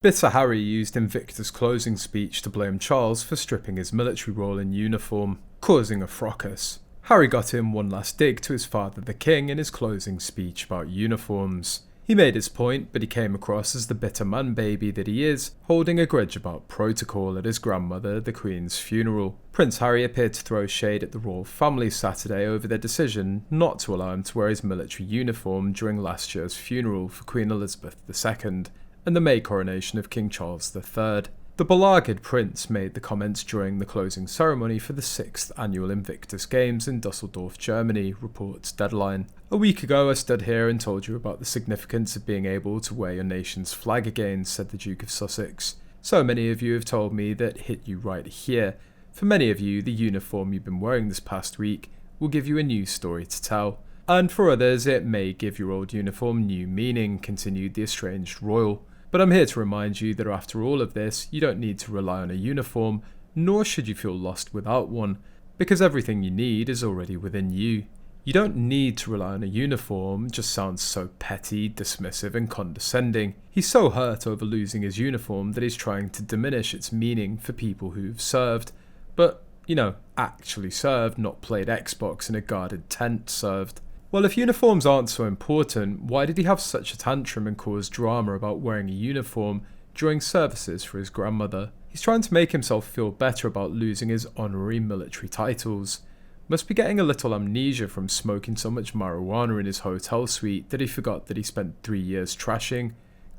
Bitter Harry used Invictus' closing speech to blame Charles for stripping his military role in uniform, causing a fracas. Harry got in one last dig to his father the king in his closing speech about uniforms. He made his point, but he came across as the bitter man-baby that he is, holding a grudge about protocol at his grandmother the Queen's funeral. Prince Harry appeared to throw shade at the royal family Saturday over their decision not to allow him to wear his military uniform during last year's funeral for Queen Elizabeth II. And the May coronation of King Charles III. The belagged prince made the comments during the closing ceremony for the 6th annual Invictus Games in Dusseldorf, Germany, reports Deadline. A week ago I stood here and told you about the significance of being able to wear your nation's flag again, said the Duke of Sussex. So many of you have told me that hit you right here. For many of you, the uniform you've been wearing this past week will give you a new story to tell. And for others, it may give your old uniform new meaning, continued the estranged royal. But I'm here to remind you that after all of this, you don't need to rely on a uniform, nor should you feel lost without one, because everything you need is already within you. You don't need to rely on a uniform just sounds so petty, dismissive and condescending. He's so hurt over losing his uniform that he's trying to diminish its meaning for people who've served. But, actually served, not played Xbox in a guarded tent served. Well, if uniforms aren't so important, why did he have such a tantrum and cause drama about wearing a uniform during services for his grandmother? He's trying to make himself feel better about losing his honorary military titles. Must be getting a little amnesia from smoking so much marijuana in his hotel suite that he forgot that he spent 3 years trashing,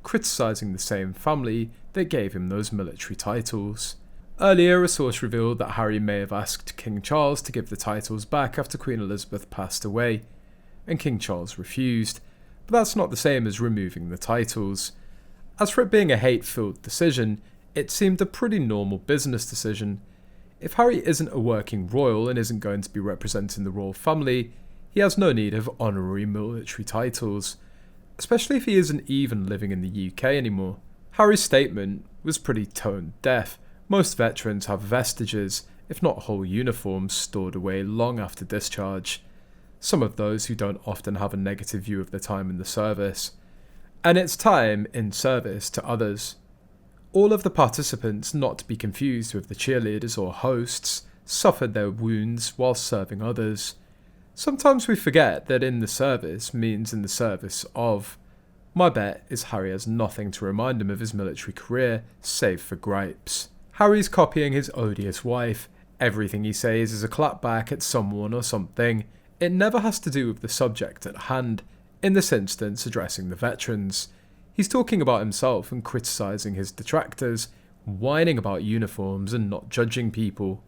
criticising the same family that gave him those military titles. Earlier, a source revealed that Harry may have asked King Charles to give the titles back after Queen Elizabeth passed away, and King Charles refused, but that's not the same as removing the titles. As for it being a hate-filled decision, it seemed a pretty normal business decision. If Harry isn't a working royal and isn't going to be representing the royal family, he has no need of honorary military titles, especially if he isn't even living in the UK anymore. Harry's statement was pretty tone-deaf. Most veterans have vestiges, if not whole uniforms, stored away long after discharge. Some of those who don't often have a negative view of their time in the service, and its time in service to others. All of the participants, not to be confused with the cheerleaders or hosts, suffered their wounds while serving others. Sometimes we forget that in the service means in the service of. My bet is Harry has nothing to remind him of his military career, save for gripes. Harry's copying his odious wife. Everything he says is a clapback at someone or something. It never has to do with the subject at hand, in this instance addressing the veterans. He's talking about himself and criticising his detractors, whining about uniforms and not judging people.